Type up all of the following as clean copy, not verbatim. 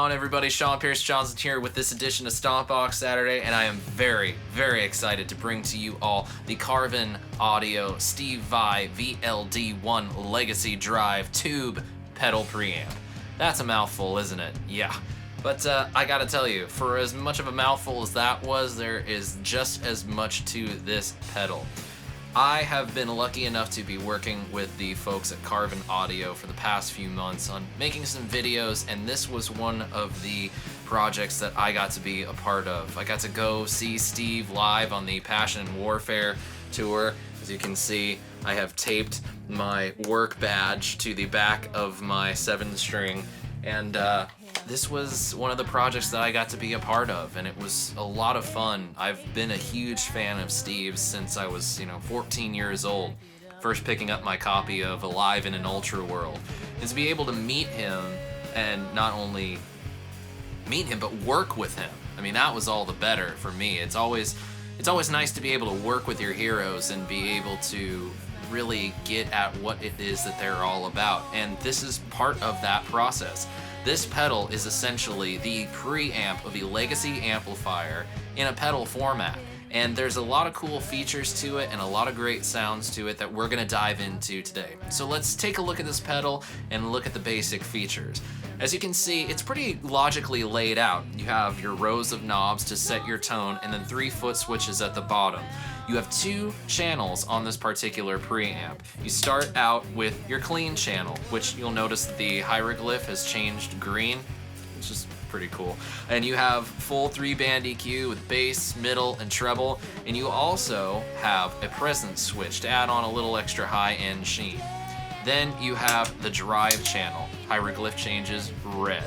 on, everybody? Sean Pierce Johnson here with this edition of Stompbox Saturday, and I am very, very excited to bring to you all the Carvin Audio Steve Vai VLD1 Legacy Drive Tube Pedal Preamp. That's a mouthful, isn't it? Yeah. But I gotta tell you, for as much of a mouthful as that was, there is just as much to this pedal. I have been lucky enough to be working with the folks at Carvin Audio for the past few months on making some videos, and this was one of the projects that I got to be a part of. I got to go see Steve live on the Passion and Warfare tour. As you can see, I have taped my work badge to the back of my 7-string, and this was one of the projects that I got to be a part of, and it was a lot of fun. I've been a huge fan of Steve's since I was, 14 years old, first picking up my copy of Alive in an Ultra World. And to be able to meet him, and not only meet him, but work with him, I mean, that was all the better for me. It's always nice to be able to work with your heroes and be able to really get at what it is that they're all about, and this is part of that process. This pedal is essentially the preamp of a Legacy amplifier in a pedal format, and there's a lot of cool features to it and a lot of great sounds to it that we're going to dive into today. So let's take a look at this pedal and look at the basic features. As you can see, it's pretty logically laid out. You have your rows of knobs to set your tone, and then 3 foot switches at the bottom. You have 2 channels on this particular preamp. You start out with your clean channel, which you'll notice that the hieroglyph has changed green, which is pretty cool. And you have full 3-band EQ with bass, middle, and treble, and you also have a presence switch to add on a little extra high-end sheen. Then you have the drive channel. Hieroglyph changes red.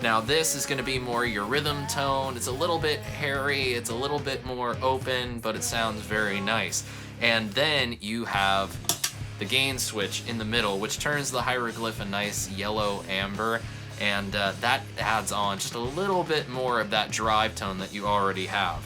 Now this is going to be more your rhythm tone. It's a little bit hairy, it's a little bit more open, but it sounds very nice. And then you have the gain switch in the middle, which turns the hieroglyph a nice yellow amber, and that adds on just a little bit more of that drive tone that you already have.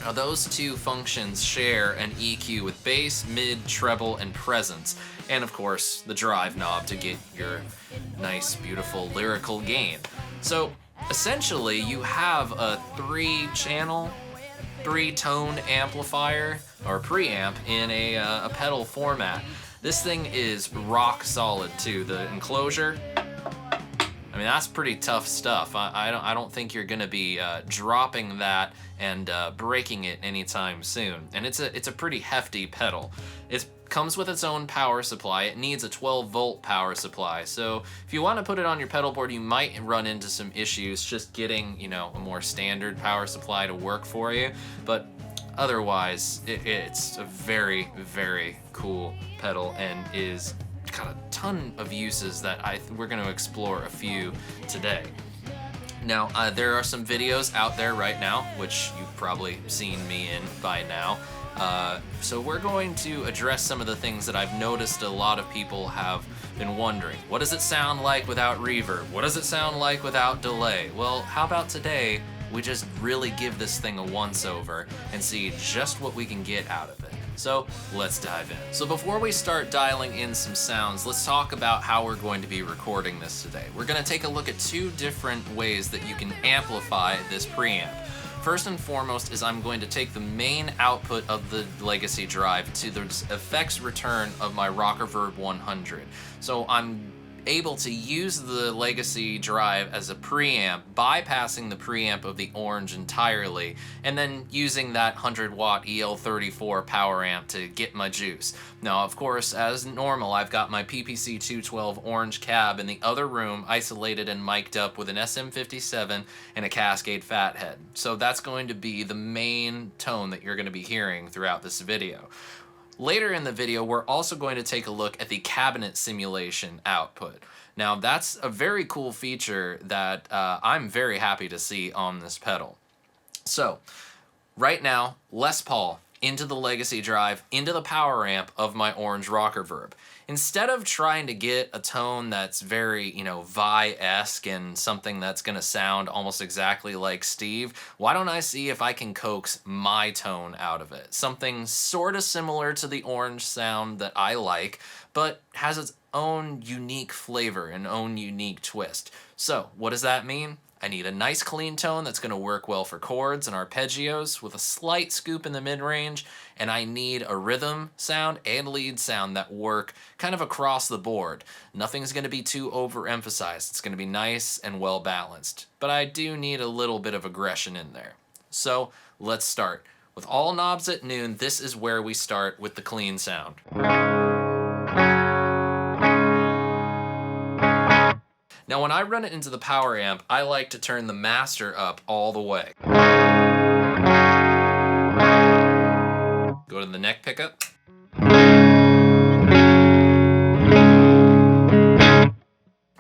Now those 2 functions share an EQ with bass, mid, treble, and presence, and of course the drive knob to get your nice, beautiful lyrical gain. So essentially you have a 3-channel, 3-tone amplifier or preamp in a pedal format. This thing is rock solid too. The enclosure, I mean, that's pretty tough stuff. I don't think you're gonna be dropping that and breaking it anytime soon. And it's a pretty hefty pedal. It comes with its own power supply. It needs a 12-volt power supply. So if you want to put it on your pedal board, you might run into some issues just getting, a more standard power supply to work for you. But otherwise, it's a very, very cool pedal and is got a ton of uses that we're going to explore a few today. Now, there are some videos out there right now, which you've probably seen me in by now. So we're going to address some of the things that I've noticed a lot of people have been wondering. What does it sound like without reverb? What does it sound like without delay? Well, how about today we just really give this thing a once-over and see just what we can get out of it. So let's dive in. So before we start dialing in some sounds, let's talk about how we're going to be recording this today. We're going to take a look at 2 different ways that you can amplify this preamp. First and foremost is I'm going to take the main output of the Legacy drive to the effects return of my Rockerverb 100. So I'm able to use the Legacy drive as a preamp, bypassing the preamp of the orange entirely, and then using that 100-watt EL34 power amp to get my juice. Now, of course, as normal, I've got my PPC 212 orange cab in the other room, isolated and mic'd up with an SM57 and a Cascade Fathead. So that's going to be the main tone that you're going to be hearing throughout this video. Later in the video, we're also going to take a look at the cabinet simulation output. Now, that's a very cool feature that I'm very happy to see on this pedal. So, right now, Les Paul into the Legacy drive, into the power amp of my orange Rockerverb. Instead of trying to get a tone that's very, Vai-esque and something that's gonna sound almost exactly like Steve, why don't I see if I can coax my tone out of it? Something sort of similar to the orange sound that I like, but has its own unique flavor and own unique twist. So, what does that mean? I need a nice clean tone that's going to work well for chords and arpeggios with a slight scoop in the mid-range, and I need a rhythm sound and lead sound that work kind of across the board. Nothing's going to be too overemphasized. It's going to be nice and well balanced, but I do need a little bit of aggression in there. So let's start. With all knobs at noon, this is where we start with the clean sound. Now when I run it into the power amp, I like to turn the master up all the way. Go to the neck pickup.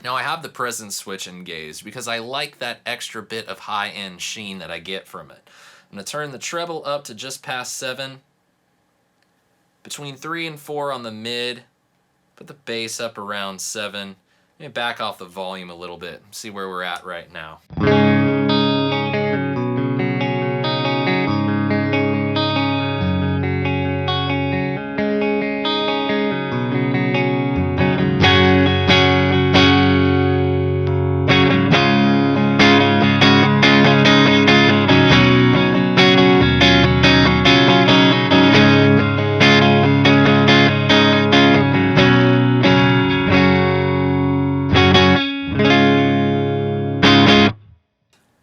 Now I have the presence switch engaged because I like that extra bit of high-end sheen that I get from it. I'm going to turn the treble up to just past 7. Between 3 and 4 on the mid. Put the bass up around 7. Let me back off the volume a little bit, see where we're at right now.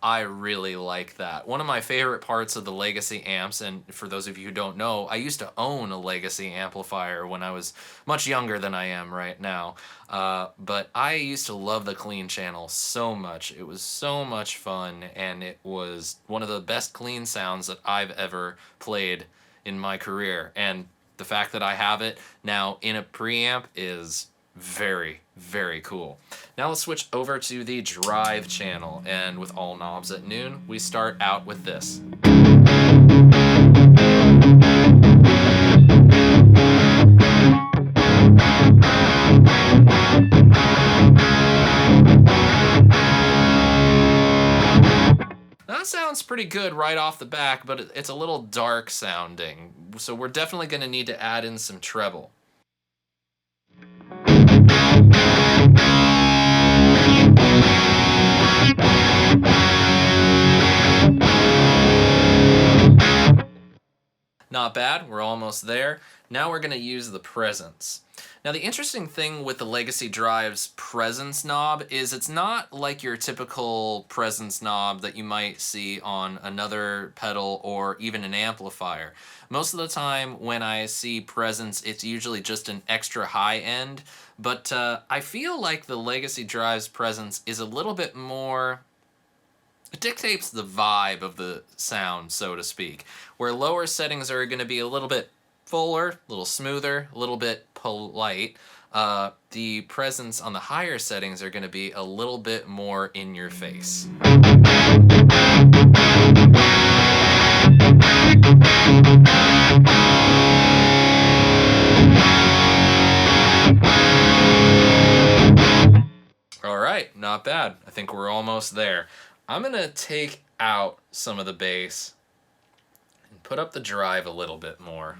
I really like that. One of my favorite parts of the Legacy amps, and for those of you who don't know, I used to own a Legacy amplifier when I was much younger than I am right now. But I used to love the clean channel so much. It was so much fun, and it was one of the best clean sounds that I've ever played in my career. And the fact that I have it now in a preamp is very, very cool. Now let's switch over to the drive channel, and with all knobs at noon, we start out with this. That sounds pretty good right off the back, but it's a little dark sounding, so we're definitely going to need to add in some treble. Not bad, we're almost there. Now we're going to use the presence. Now the interesting thing with the Legacy Drive's presence knob is it's not like your typical presence knob that you might see on another pedal or even an amplifier. Most of the time when I see presence, it's usually just an extra high end, but I feel like the Legacy Drive's presence is a little bit more... It dictates the vibe of the sound, so to speak, where lower settings are going to be a little bit fuller, a little smoother, a little bit polite. The presence on the higher settings are going to be a little bit more in your face. All right, not bad. I think we're almost there. I'm going to take out some of the bass and put up the drive a little bit more.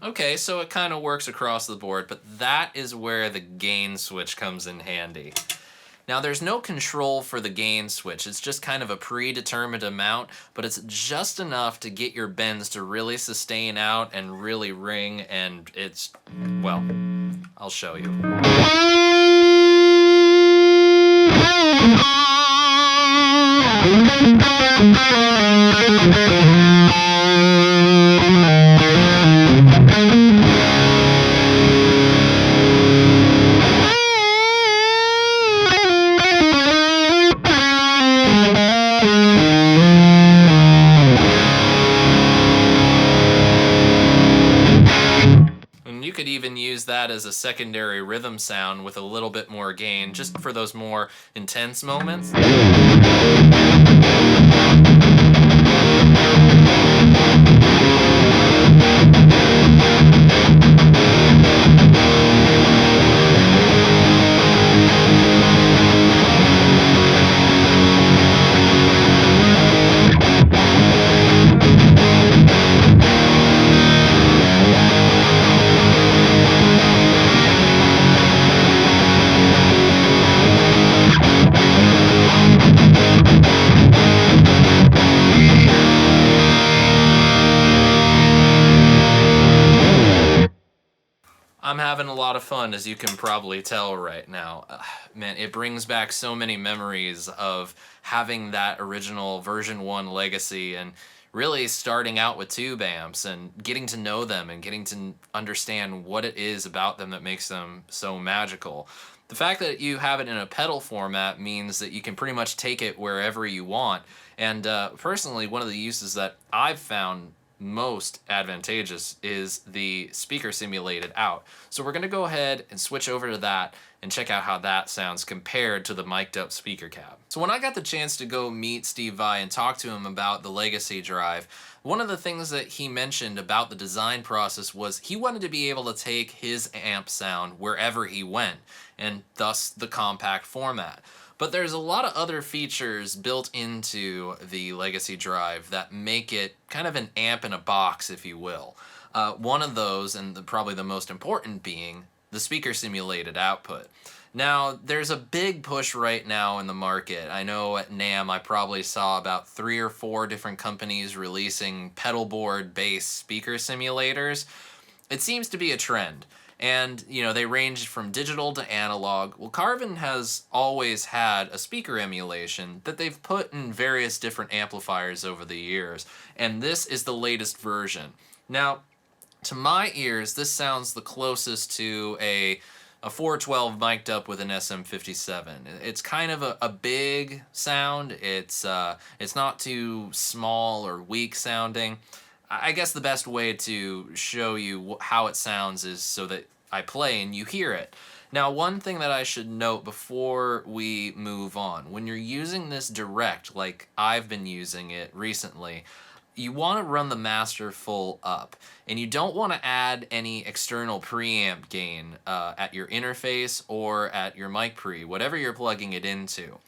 Okay, so it kind of works across the board, but that is where the gain switch comes in handy. Now there's no control for the gain switch, it's just kind of a predetermined amount, but it's just enough to get your bends to really sustain out and really ring, and it's, well, I'll show you. Could even use that as a secondary rhythm sound with a little bit more gain, just for those more intense moments. having a lot of fun, as you can probably tell right now. Man, it brings back so many memories of having that original version 1 Legacy and really starting out with tube amps and getting to know them and getting to understand what it is about them that makes them so magical. The fact that you have it in a pedal format means that you can pretty much take it wherever you want. And personally, one of the uses that I've found most advantageous is the speaker simulated out. So we're going to go ahead and switch over to that and check out how that sounds compared to the mic'd up speaker cab. So when I got the chance to go meet Steve Vai and talk to him about the Legacy Drive, one of the things that he mentioned about the design process was he wanted to be able to take his amp sound wherever he went, and thus the compact format. But there's a lot of other features built into the Legacy Drive that make it kind of an amp in a box, if you will. One of those, and probably the most important being, the speaker simulated output. Now, there's a big push right now in the market. I know at NAMM I probably saw about 3 or 4 different companies releasing pedal board based speaker simulators. It seems to be a trend. And, you know, they range from digital to analog. Well, Carvin has always had a speaker emulation that they've put in various different amplifiers over the years. And this is the latest version. Now, to my ears, this sounds the closest to a 412 mic'd up with an SM57. It's kind of a big sound. It's not too small or weak sounding. I guess the best way to show you how it sounds is so that I play and you hear it. Now, one thing that I should note before we move on, when you're using this direct, like I've been using it recently, you want to run the master full up, and you don't want to add any external preamp gain at your interface or at your mic pre, whatever you're plugging it into.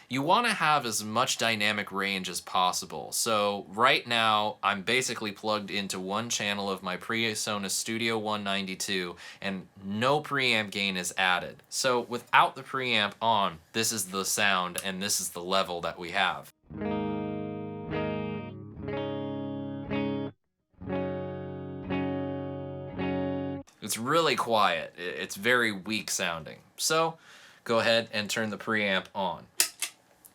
You want to have as much dynamic range as possible. So right now, I'm basically plugged into one channel of my PreSonus Studio 192, and no preamp gain is added. So without the preamp on, this is the sound, and this is the level that we have. It's really quiet. It's very weak sounding. So go ahead and turn the preamp on.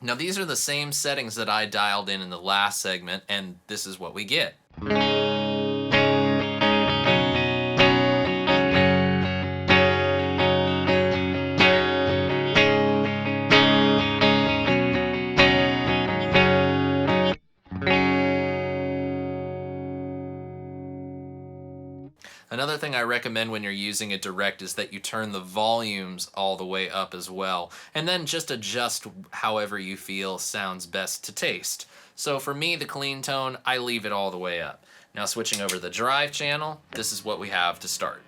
Now these are the same settings that I dialed in the last segment, and this is what we get. Another thing I recommend when you're using it direct is that you turn the volumes all the way up as well, and then just adjust however you feel sounds best to taste. So for me, the clean tone, I leave it all the way up. Now switching over to the drive channel, this is what we have to start.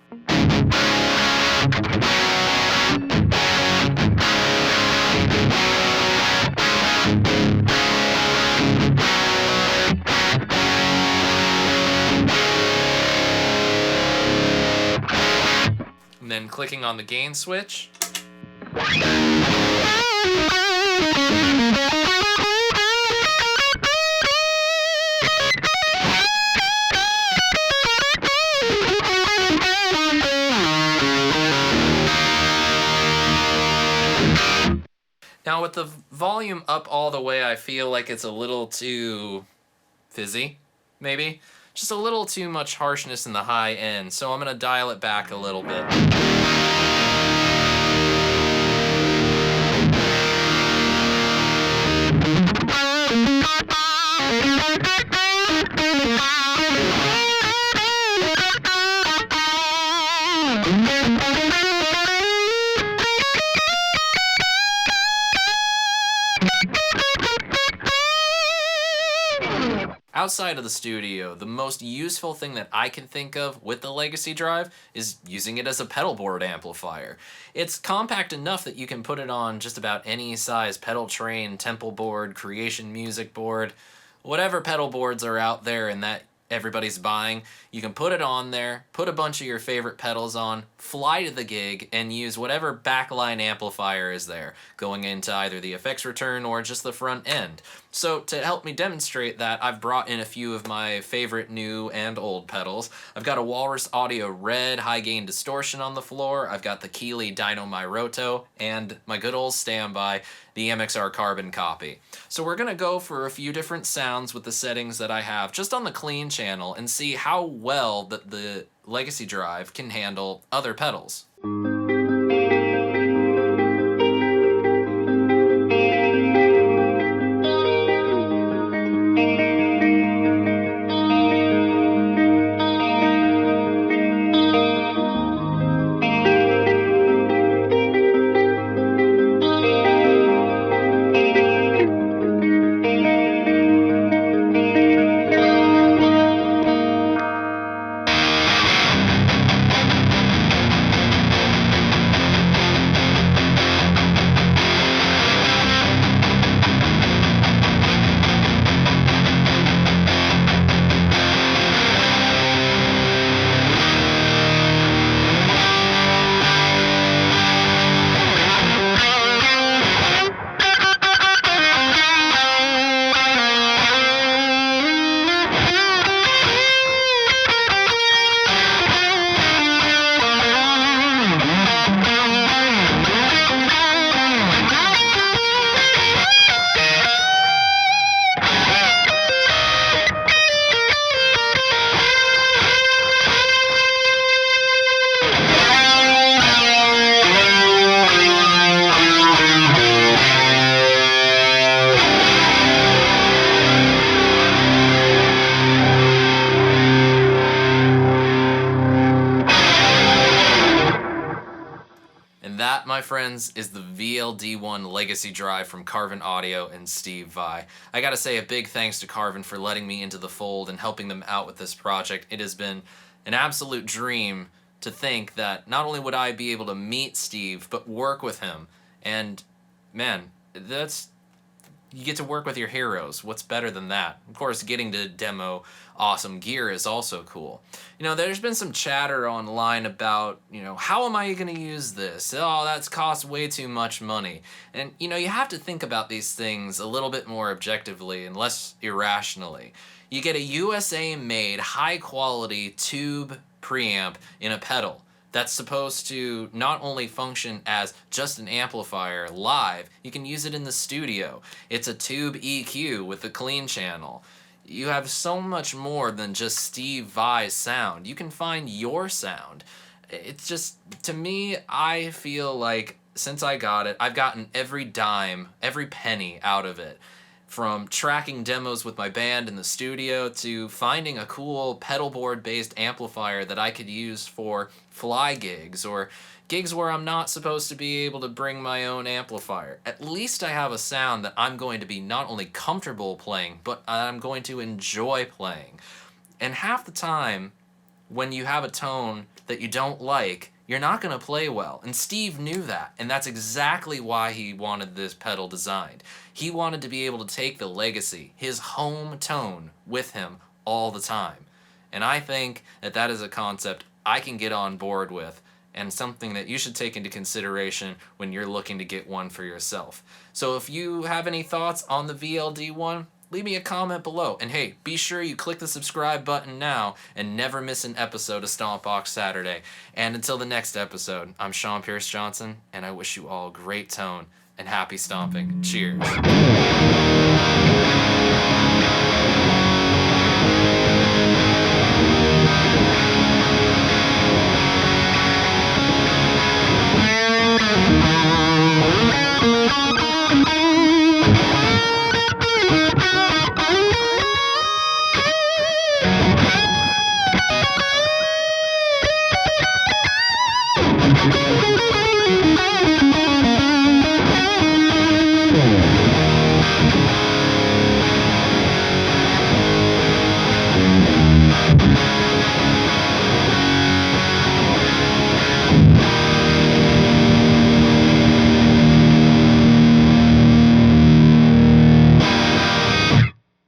And then clicking on the gain switch. Now with the volume up all the way, I feel like it's a little too fizzy, maybe. Just a little too much harshness in the high end, so I'm gonna dial it back a little bit. Outside of the studio, the most useful thing that I can think of with the Legacy Drive is using it as a pedal board amplifier. It's compact enough that you can put it on just about any size pedal train, temple board, creation music board, whatever pedal boards are out there, and that everybody's buying. You can put it on there, put a bunch of your favorite pedals on, fly to the gig, and use whatever backline amplifier is there, going into either the effects return or just the front end. So to help me demonstrate that, I've brought in a few of my favorite new and old pedals. I've got a Walrus Audio Red high gain distortion on the floor, I've got the Keeley Dyno Myroto, and my good old standby, the MXR Carbon copy. So we're gonna go for a few different sounds with the settings that I have just on the clean channel and see how well that the Legacy Drive can handle other pedals. And that, my friends, is the VLD1 Legacy Drive from Carvin Audio and Steve Vai. I gotta say a big thanks to Carvin for letting me into the fold and helping them out with this project. It has been an absolute dream to think that not only would I be able to meet Steve, but work with him. And man, you get to work with your heroes. What's better than that? Of course, getting to demo awesome gear is also cool. You know, there's been some chatter online about, how am I going to use this? Oh, that's cost way too much money. And, you have to think about these things a little bit more objectively and less irrationally. You get a USA-made, high-quality tube preamp in a pedal that's supposed to not only function as just an amplifier live, you can use it in the studio. It's a tube EQ with a clean channel. You have so much more than just Steve Vai's sound. You can find your sound. It's just, to me, I feel like since I got it, I've gotten every dime, every penny out of it. From tracking demos with my band in the studio to finding a cool pedal board based amplifier that I could use for fly gigs or gigs where I'm not supposed to be able to bring my own amplifier. At least I have a sound that I'm going to be not only comfortable playing, but I'm going to enjoy playing. And half the time, when you have a tone that you don't like, you're not going to play well. And Steve knew that, and that's exactly why he wanted this pedal designed. He wanted to be able to take the Legacy, his home tone, with him all the time. And I think that that is a concept I can get on board with, and something that you should take into consideration when you're looking to get one for yourself. So if you have any thoughts on the VLD1, leave me a comment below. And hey, be sure you click the subscribe button now and never miss an episode of Stompbox Saturday. And until the next episode, I'm Sean Pierce Johnson, and I wish you all great tone and happy stomping. Cheers.